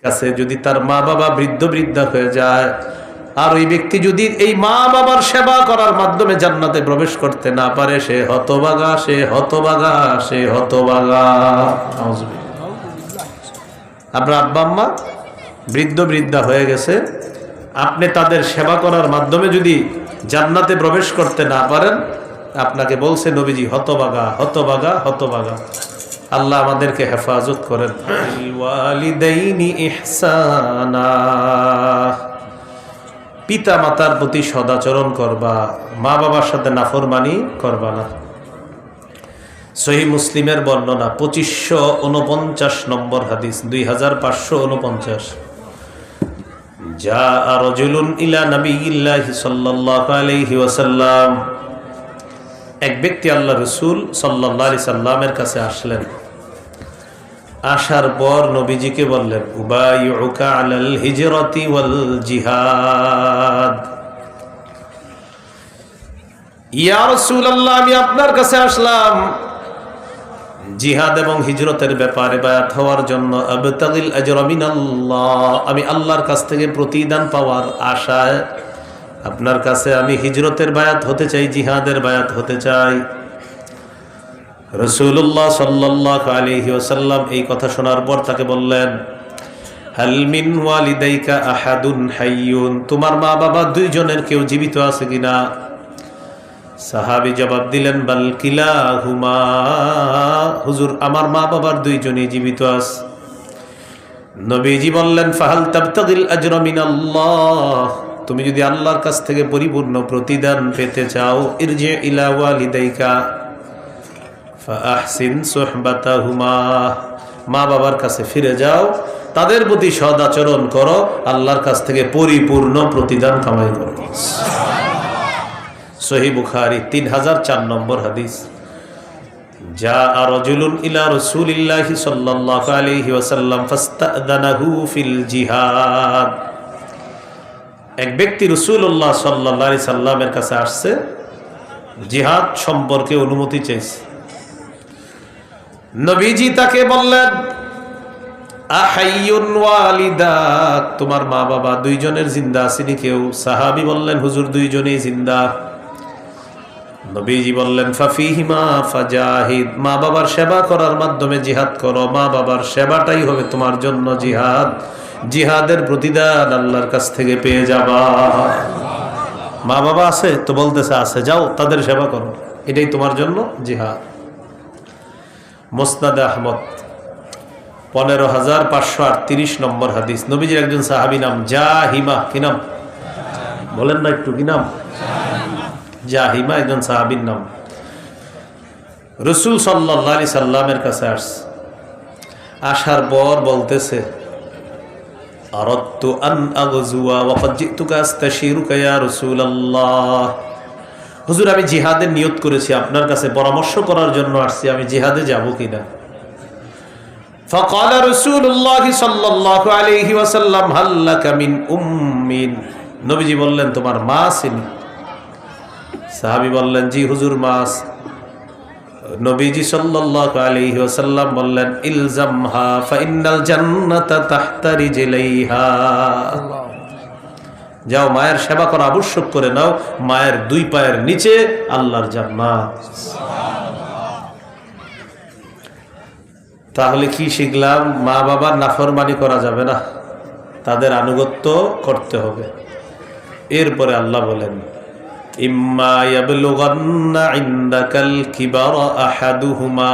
কাছে যদি তার মা বাবা বৃদ্ধ বৃদ্ধা হয়ে যায়, আর ওই ব্যক্তি যদি এই মা বাবার সেবা করার মাধ্যমে জান্নাতে প্রবেশ করতে না পারে, সে হতভাগা, সে হতভাগা, সে হতভাগা। আপনার আব্বা আম্মা বৃদ্ধ বৃদ্ধা হয়ে গেছে, আপনি তাদের সেবা করার মাধ্যমে যদি জান্নাতে প্রবেশ করতে না পারেন, আপনাকে বলছে নবীজি হতভাগা, হতভাগা, হতভাগা। আল্লাহ আমাদেরকে হেফাজত করেন। ওয়ালিদাইনি ইহসানা, পিতা মাতার প্রতি সদাচরণ করবা, মা বাবার সাথে নাফরমানি করবা না। সহিহ মুসলিমের বর্ণনা 2549 নম্বর হাদিস, 2549। জাআ রাজুলুন ইলা নবিয়্যিল্লাহি সাল্লাল্লাহু আলাইহি ওয়াসাল্লাম, এক ব্যক্তি আল্লাহ রাসূল সাল্লাল্লাহু আলাইহি সাল্লামের কাছে আসলেন। আসার পর নবীজিকে বললেন, উবাইউকা আলাল হিজরাতি ওয়াল জিহাদ। ইয়া রাসূলুল্লাহ, আমি আপনার কাছে আসলাম জিহাদ এবং হিজরতের ব্যাপারে বায়াত হওয়ার জন্য। আবতাগিল আজরা মিনাল্লাহ, আমি আল্লাহর কাছ থেকে প্রতিদান পাওয়ার আশায় আপনার কাছে আমি হিজরতের বায়াত হতে চাই, জিহাদের বায়াত হতে চাই। রাসূলুল্লাহ সাল্লাল্লাহু আলাইহি ওয়াসাল্লাম এই কথা শোনার পর তাকে বললেন, হাল মিন ওয়ালিদাইকা আহাদুন হাইয়ুন, তোমার মা বাবা দুইজনের কেউ জীবিত আছে কিনা? সাহাবী জবাব দিলেন, বাল কিলাহুমা, হুজুর আমার মা বাবার দুইজনই জীবিত আছে। নবীজি বললেন, ফাহাল তাবতাগিল আজরা মিনাল্লাহ, তুমি যদি আল্লাহর কাছ থেকে পরিপূর্ণ প্রতিদান পেতে চাও, ইরজি ইলা ওয়ালিদাইকা ফাআহসিন সুহবাতাহুমা, মা বাবার কাছে ফিরে যাও, তাদের প্রতি সদাচরণ করো, আল্লাহর কাছ থেকে পরিপূর্ণ প্রতিদান কামাই করো। সহিহ বুখারী 3004 নম্বর হাদিস। জাআ রাজুলুন ইলা রাসূলিল্লাহি সাল্লাল্লাহু আলাইহি ওয়াসাল্লাম ফাস্তাদানাহু ফিল জিহাদ, এক ব্যক্তি রাসূলুল্লাহ সাল্লাল্লাহু আলাইহি সাল্লামের কাছে আসছে, জিহাদ সম্পর্কে অনুমতি চাইছে। নবীজি তাকে বললেন, আহাইয়ুন ওয়ালিদাক, তোমার মা বাবা দুইজনের জিন্দা আছেনি কেউ? সাহাবী বললেন, হুজুর দুইজনেই জিন্দা। নবীজি বললেন, ফাফিহিমা ফাজাহিদ, মা বাবার সেবা করার মাধ্যমে জিহাদ করো, মা বাবার সেবাটাই হবে তোমার জন্য জিহাদ, জিহাদের প্রতিদান আল্লাহর কাছ থেকে পেয়ে যাবা। মা বাবা আছে তো বলতেছে আছে, যাও তাদের সেবা করো, এটাই তোমার জন্য জিহাদ। মুসনাদ আহমদ 15538 নম্বর হাদিস। নবীজির একজন সাহাবী নাম জাহিমা, কি নাম বলেন না একটু, কি নাম? জাহিমা একজন সাহাবীর নাম। রাসূল সাল্লাল্লাহু আলাইহি সাল্লামের কাছে আসার পর বলতেছে, আরাদতু আন আগজুয়া ওয়া ক্বাদ জিতুকা আস্তাশিরুকা ইয়া রাসূলুল্লাহ, হুজুর আমি জিহাদের নিয়ত করেছি, আপনার কাছে পরামর্শ করার জন্য আসছি, আমি জিহাদে যাব কিনা। ফাকালা রাসূলুল্লাহ সাল্লাল্লাহু আলাইহি ওয়াসাল্লাম, হাল লাকা মিন উম্মিন, নবীজি বললেন তোমার মা আছেনি? সাহাবী বললেন, জি হুজুর মা আছে। নবীজি সাল্লাল্লাহু আলাইহি ওয়াসাল্লাম বললেন, ইলজামহা ফাইন্নাল জান্নাতা তাহতা রিজলাইহা, যাও মায়ের সেবা করা আবশ্যক করে নাও, মায়ের দুই পায়ের নিচে আল্লাহর জান্নাত। তাহলে কি শিখলাম? মা বাবার নাফরমানি করা যাবে না, তাদের আনুগত্য করতে হবে। এরপরে আল্লাহ বলেন, ইম্মা ইয়াবলুগান্না ইনদাকাল কিবারা আহাদুহুমা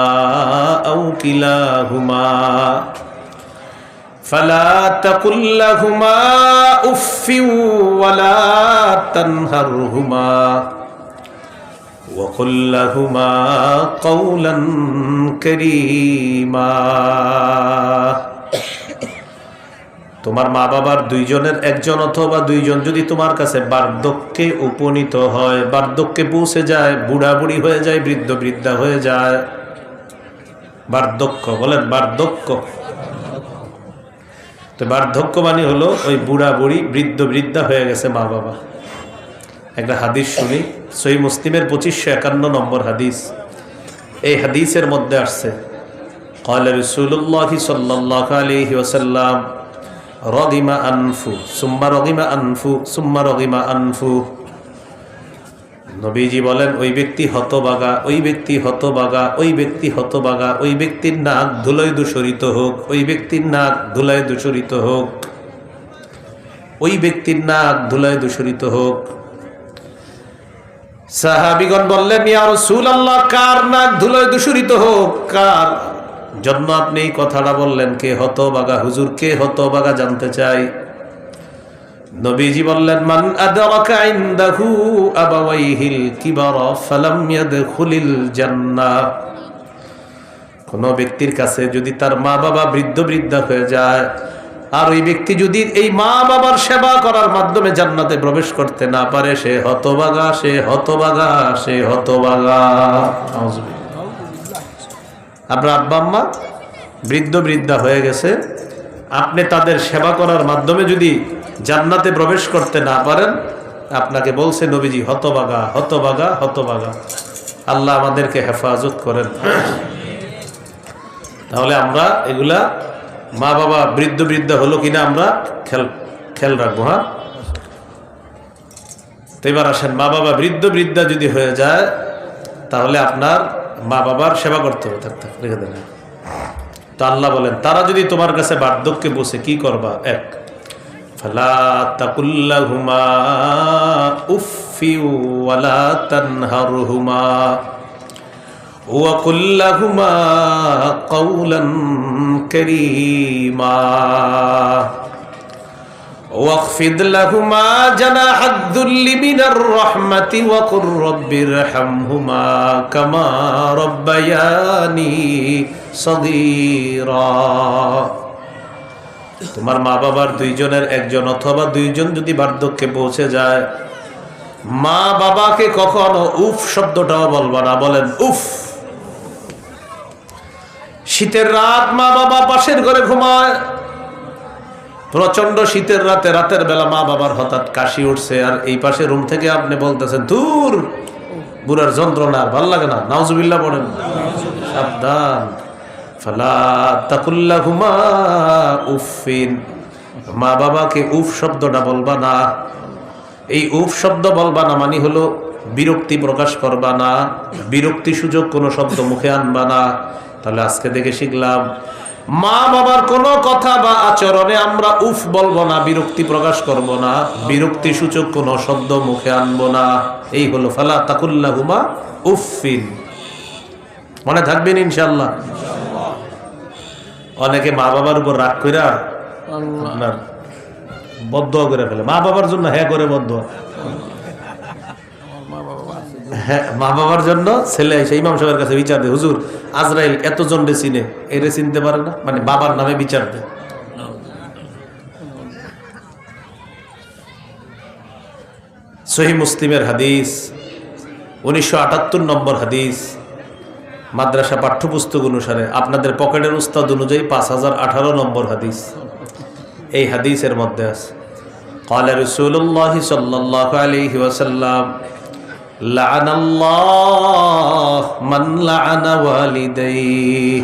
আও কিলাহুমা ফালা তাকুল লাহুমা উফফিন ওয়ালা তানহারহুমা ওয়া কুল লাহুমা কাওলান কারীমা, তোমার মা বাবার দুইজনের একজন অথবা দুইজন যদি তোমার কাছে বার্ধক্যে উপনীত হয়, বার্ধক্যে পৌঁছে যায়, বুড়া বুড়ি হয়ে যায়, বৃদ্ধ বৃদ্ধা হয়ে যায়, বার্ধক্য বলেন, বার্ধক্য, তো বার্ধক্য মানে হলো ওই বুড়া বুড়ি বৃদ্ধ বৃদ্ধা হয়ে গেছে মা বাবা। একটা হাদিস শুনি, সহিহ মুসলিমের 2551 নম্বর হাদিস। এই হাদিসের মধ্যে আসছে, ক্বালা রাসূলুল্লাহ সাল্লাল্লাহু আলাইহি ওয়াসাল্লাম, রগিমা আনফু সুম্মা রগিমা আনফু সুম্মা রগিমা আনফু। নবীজি বলেন ওই ব্যক্তি হতবাগা, ওই ব্যক্তি হতবাগা, ওই ব্যক্তি হতবাগা, ওই ব্যক্তির নাক ধুলোয় দূষরিত হোক, ওই ব্যক্তির নাক ধুলায় দূষরিত হোক, ওই ব্যক্তির নাক ধুলায় দূষরিত হোক। সাহাবীগণ বললেন, ইয়া রাসূলুল্লাহ, কার নাক ধুলোয় দূষরিত হোক, কার জন্য আপনি এই কথাটা বললেন? কে হতবাগা হুজুর, কে হতবাগা জানতে চাই। নবীজি বললেন, মান আদরাকা ইনদাহু আবাওয়াইহিল কিবারা ফালাম ইয়াদখুলিল জান্নাহ। কোন ব্যক্তির কাছে যদি তার মা বাবা বৃদ্ধ বৃদ্ধা হয়ে যায়, আর ওই ব্যক্তি যদি এই মা বাবার সেবা করার মাধ্যমে জান্নাতে প্রবেশ করতে না পারে, সে হতবাগা, সে হতবাগা, সে হতবাগা। আপনার আব্বা আম্মা বৃদ্ধ বৃদ্ধা হয়ে গেছে, আপনি তাদের সেবা করার মাধ্যমে যদি জান্নাতে প্রবেশ করতে না পারেন, আপনাকে বলছে নবীজি হতবাগা, হতবাগা, হতবাগা। আল্লাহ আমাদেরকে হেফাজত করেন। তাহলে আমরা এগুলা মা বাবা বৃদ্ধ বৃদ্ধা হলো কিনা আমরা খেয়াল রাখবো। হ্যাঁ, তো এবার আসেন, মা বাবা বৃদ্ধ বৃদ্ধা যদি হয়ে যায়, তাহলে আপনার মা বাবার সেবা করতে হবে, থাকতে রেখে দেন। তো আল্লাহ বলেন, তারা যদি তোমার কাছে বার্ধক্যে বসে কি করবা? এক, ফালা তাকুল্লাহুমা উফফি ওয়ালা তানহারহুমা ওয়া কুল্লাহুমা কাওলান কারীমা واخفض لهما جناح الذل من الرحمة وقل رب ارحمهما كما ربياني صغيرا। তোমার মা বাবার দুইজনের একজন অথবা দুইজন যদি বার্ধক্যে পৌঁছে যায়, মা বাবাকে কখনো উফ শব্দটাও বলবা না। বলেন উফ। শীতের রাত মা বাবা পাশের ঘরে ঘুমায়, প্রচন্ড শীতের রাতে, রাতের বেলা মা বাবার হঠাৎ কাশি উঠছে, আর এই পাশে রুম থেকে আপনি বলতেছেন, দূর, বুড়ার যন্ত্রণা আর ভাল লাগে না, নাউজুবিল্লাহ পড়েন। সাবধান। ফালা তাকুল্লাহুমা উফিন, মা বাবাকে উফ শব্দটা বলবা না। এই উফ শব্দ বলবা না মানে হলো বিরক্তি প্রকাশ করবা না, বিরক্তি সূচক কোনো শব্দ মুখে আনবা না। তাহলে আজকে থেকে শিখলাম, মা বাবার কোনো কথা বা আচরণে আমরা উফ বলবো না, বিরক্তি প্রকাশ করব না, বিরক্তি সূচক কোনো শব্দ মুখে আনবো না। এই হলো ফালা তাকুল্লাহুমা উফিন। মনে থাকবেন ইনশাআল্লাহ। অনেকে মা বাবার উপর রাগ কইরা আপনার বদদোয়া করে ফেলে, মা বাবার জন্য হ্যাঁ করে বদদোয়া। হ্যাঁ, মা বাবার জন্য ছেলে এসে ইমাম সাহেবের কাছে বিচার দেয়, হুজুর আজরাইল এতজন রে চিনে, এরে চিনতে পারে না, মানে বাবার নামে বিচার দেয়। সহিহ মুসলিমের হাদিস, 1978 নম্বর হাদিস, মাদ্রাসা পাঠ্যপুস্তক অনুসারে, আপনাদের পকেটের উস্তাদ অনুযায়ী 5018 নম্বর হাদিস। এই হাদিসের মধ্যে আছে, قال رسول الله صلى الله عليه وسلم لعن الله من لعن والديه।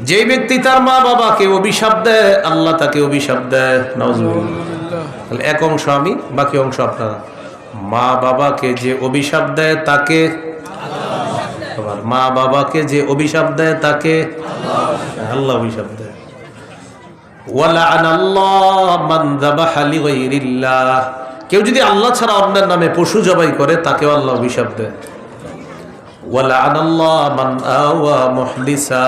যে ব্যক্তি তার মা বাবাকে অভিশাপ দেয়, আল্লাহ তাকে অভিশাপ দেয়। নাউজুবিল্লাহ। এক অংশ আমি, বাকি অংশ আপনারা। মা বাবাকে যে অভিশাপ দেয় তাকে, মা বাবাকে যে অভিশাপ দেয় তাকে আল্লাহ অভিশাপ দেয়। ওয়ালা'নাল্লাহ মান যাবাহা লিগাইরিল্লাহ, কেউ যদি আল্লাহ ছাড়া অন্যের নামে পশু জবাই করে তাকেও আল্লাহ অভিশাপ দেয়। ওয়ালা'নাল্লাহ মান আওয়া মুহদিসা,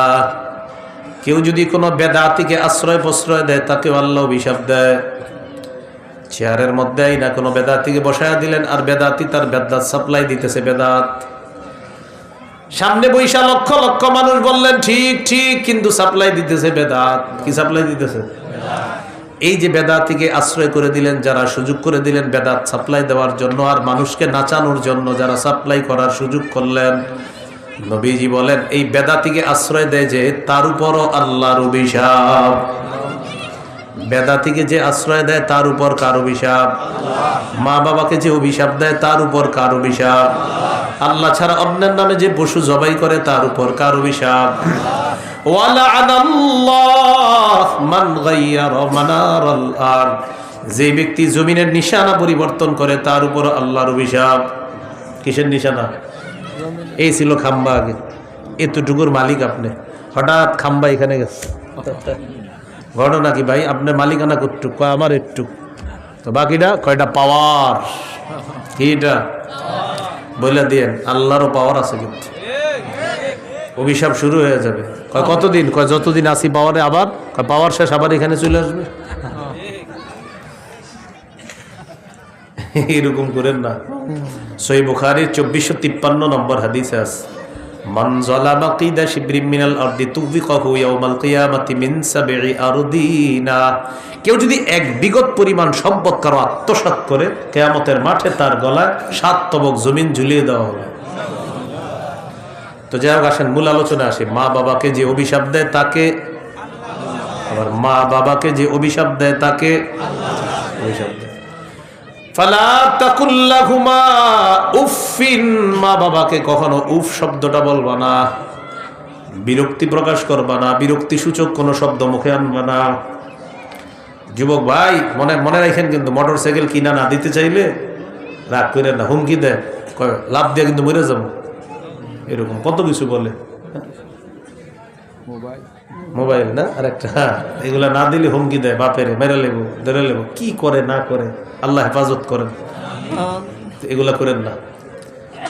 কেউ যদি কোনো বেদাতিকে আশ্রয় প্রশ্রয় দেয় তাকেও আল্লাহ অভিশাপ দেয়। চেয়ারের মধ্যে না কোনো বেদাতিকে বসায়া দিলেন, আর বেদাতি তার বেদাত সাপ্লাই দিতেছে, বেদাত সামনে বৈশা লক্ষ লক্ষ মানুষ বললেন ঠিক ঠিক, কিন্তু সাপ্লাই দিতেছে বেদাত। কি সাপ্লাই দিতেছে? এই যে বেদাতিকে আশ্রয় করে দিলেন, যারা সুযোগ করে দিলেন বেদাত সাপ্লাই দেওয়ার জন্য, আর মানুষকে নাচানোর জন্য যারা সাপ্লাই করার সুযোগ করলেন, নবীজি বলেন এই বেদাতিকে আশ্রয় দেয় যে তার উপরও আল্লাহর অভিশাপ। বেদাতিকে যে আশ্রয় দেয় তার উপর কার অভিশাপ? মা বাবাকে যে অভিশাপ দেয় তার উপর কার অভিশাপ? আল্লাহ ছাড়া অন্যের নামে যে পশু জবাই করে তার উপর কার অভিশাপ? ওয়ালা'নাল্লাহ মান গায়্যারা মানারাল আরদ, যে ব্যক্তি জমিনের নিশানা পরিবর্তন করে তার উপর আল্লাহর অভিশাপ। কিসের নিশানা? এই ছিল খাম্বা, আগে এতটুকুর মালিক আপনি, হঠাৎ খাম্বা এখানে গেছে। ঘটনা কি ভাই? আপনার মালিকানা কতটুক? আমার একটু, তো বাকিটা কয়টা পাওয়ার, কিটা বলে দিয়েন। আল্লাহরও পাওয়ার আছে, কিন্তু অভিশাপ শুরু হয়ে যাবে। কয় কতদিন? কয় যতদিন আসি পাওয়ারে, আবার কয় পাওয়ার শেষ, আবার এখানে চলে আসবে। এরকম করেন না। সহিহ বুখারীর 2453 নম্বর হাদিসে আছে, মান যালামা কিদা শিবরিম মিনাল আরদি তুযিকাহু ইয়াউমাল কিয়ামাতি মিন সাবঈ আরদিনা, কেউ যদি এক বিগত পরিমাণ সম্পদ কারো আত্মসাৎ করে, কিয়ামতের মাঠে তার গলায় 7 তবক জমিন ঝুলিয়ে দেওয়া হবে। তো যাই হোক, আসেন মূল আলোচনা আসে। মা বাবাকে যে অভিশাপ দেয় তাকে, আবার মা বাবাকে যে অভিশাপ দেয় তাকে অভিশাপ দেয়। ফালা তাকুল লাহুমা উফিন, মা বাবাকে কখনো উফ শব্দটা বলবা না, বিরক্তি প্রকাশ করবা না, বিরক্তি সূচক কোনো শব্দ মুখে আনবা না। যুবক ভাই মনে মনে রাখেন, কিন্তু মোটরসাইকেল কিনা না দিতে চাইলে রাগ করেন না, হুমকি দেয়, লাভ দিয়ে কিন্তু মরে যাবো, এরকম কত কিছু বলে। মোবাইল না আর একটা, এগুলা না দিলে হুমকি দেয়, বাপের মেরে লেবো, ধরে লেবো, কি করে না করে আল্লাহ হেফাজত করেন, এগুলা করেন না।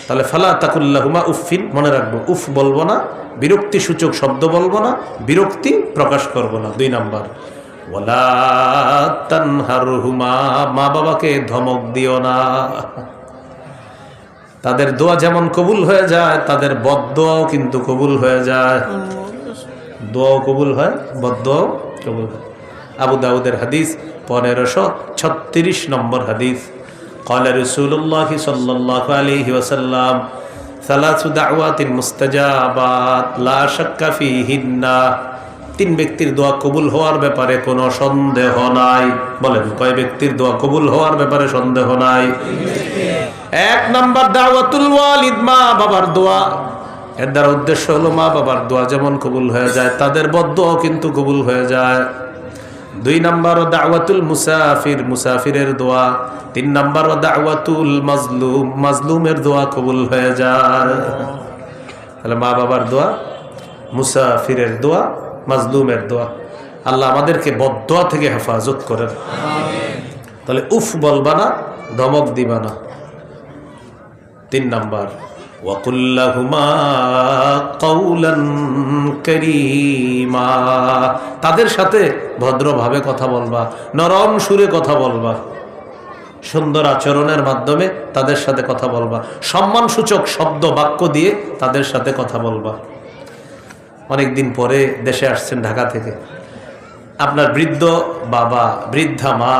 তাহলে ফালা তাকুল্লাহুমা উফিন, মনে রাখবো, উফ বলবো না, বিরক্তি সূচক শব্দ বলবো না, বিরক্তি প্রকাশ করবো না। 2 নাম্বার, ওয়ালা তানহারহুমা, মা বাবাকে ধমক দিও না। তাদের দোয়া যেমন কবুল হয়ে যায়, তাদের বদদোয়াও কিন্তু কবুল হয়ে যায়। দোয়াও কবুল হয়, বদদোয়াও কবুল হয়। আবু দাউদের হাদিস 1536 নম্বর হাদিস, قال رسول الله صلى الله عليه وسلم ثلاث دعوات مستجابات لا شك فيهن, 3 ব্যক্তির দোয়া কবুল হওয়ার ব্যাপারে কোনো সন্দেহ নাই। বলেন, কয় ব্যক্তির দোয়া কবুল হওয়ার ব্যাপারে সন্দেহ নাই? 1 নাম্বার দাওয়াতুল ওয়ালিদ, মা বাবার দোয়া। এর দ্বারা উদ্দেশ্য হলো মা বাবার দোয়া যেমন কবুল হয়ে যায়, তাদের বদদোয়াও কিন্তু কবুল হয়ে যায়। 2 নাম্বার দাওয়াতুল মুসাফির, মুসাফিরের দোয়া। 3 নাম্বার দাওয়াতুল মাজলুম, মাজলুমের দোয়া কবুল হয়ে যায়। তাহলে মা বাবার দোয়া, মুসাফিরের দোয়া, মাজলুমের দোয়া। আল্লাহ আমাদেরকে বদদোয়া থেকে হেফাজত করেন। তাহলে উফ বলবা না, ধমক দিবা না। 3 নাম্বার, ওয়াকুল্লাহুমা কাওলান কারীমা, তাদের সাথে ভদ্রভাবে কথা বলবা, নরম সুরে কথা বলবা, সুন্দর আচরণের মাধ্যমে তাদের সাথে কথা বলবা, সম্মানসূচক শব্দ বাক্য দিয়ে তাদের সাথে কথা বলবা। অনেকদিন পরে দেশে আসছেন ঢাকা থেকে, আপনার বৃদ্ধ বাবা, বৃদ্ধা মা,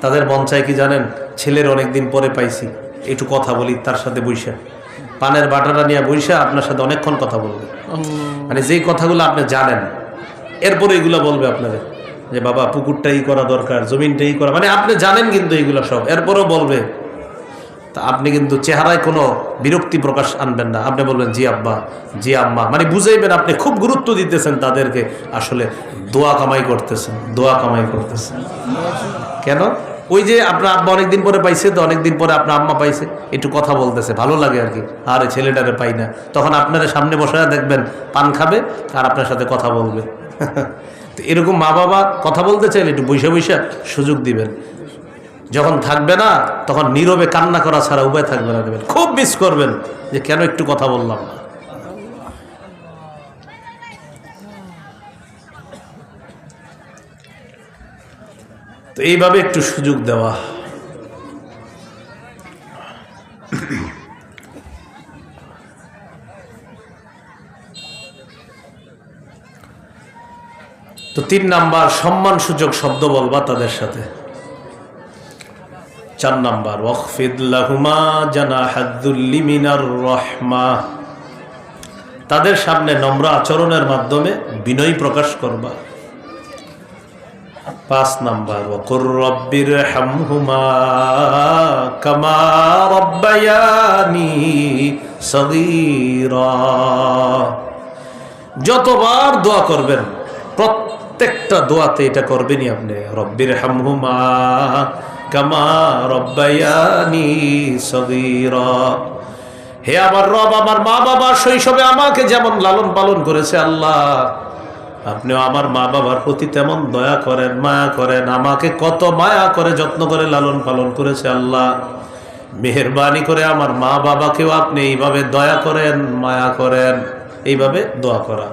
তাদের মন চায় কি জানেন? ছেলের অনেকদিন পরে পাইছি, একটু কথা বলি তার সাথে বইসা, পানের বাটাটা নিয়ে বইসা আপনার সাথে অনেকক্ষণ কথা বলবে। মানে যেই কথাগুলো আপনি জানেন, এরপরে এগুলো বলবে আপনাদের যে বাবা পুকুরটাই করা দরকার, জমিনটাই করা, মানে আপনি জানেন কিন্তু এইগুলো সব, এরপরেও বলবে। তা আপনি কিন্তু চেহারায় কোনো বিরক্তি প্রকাশ আনবেন না, আপনি বলবেন জি আব্বা, জি আম্মা, মানে বুঝাইবেন আপনি খুব গুরুত্ব দিতেছেন তাদেরকে, আসলে দোয়া কামাই করতেছেন, দোয়া কামাই করতেছেন। কেন? ওই যে আপনার আব্বা অনেকদিন পরে পাইছে, তো অনেকদিন পরে আপনার আম্মা পাইছে, একটু কথা বলতেছে, ভালো লাগে আর কি। আরে ছেলেটারে পাই না, তখন আপনারা সামনে বসে দেখবেন পান খাবে আর আপনার সাথে কথা বলবে। তো এরকম মা বাবা কথা বলতে চাইলে একটু বৈশা বৈশা সুযোগ দিবেন। যখন থাকবে না তখন নীরবে কান্না করা ছাড়া উপায় থাকবে না, দেবেন, খুব মিস করবেন যে কেন একটু কথা বললাম না। তো এইভাবে একটু সুযোগ দেওয়া। তো 3 নাম্বার, সম্মানসূচক শব্দ বলবা তাদের সাথে। 4 নাম্বার, ওয়াখফিদ লাহুমা জানাহাদ-যুল্লি মিনার রাহমাহ, তাদের সামনে নম্র আচরণের মাধ্যমে বিনয় প্রকাশ করবা। 5 নাম্বার, ওয়াকুর রব্বিরহামহুমা কামা রাব্বায়ানি সগীরা, যতবার দোয়া করবেন প্রত্যেকটা দোয়াতে এটা করবেনই আপনি, রব্বির হামহুমা কামা রব্বায়ানি সগীরা। হে আমার রব, আমার মা বাবা শৈশবে আমাকে যেমন লালন পালন করেছে আল্লাহ, আপনিও আমার মা বাবার প্রতি তেমন দয়া করেন, মায়া করেন। আমাকে কত মায়া করে যত্ন করে লালন পালন করেছে আল্লাহ, মেহেরবানি করে আমার মা বাবাকেও আপনি এইভাবে দয়া করেন, মায়া করেন। এইভাবে দোয়া করা।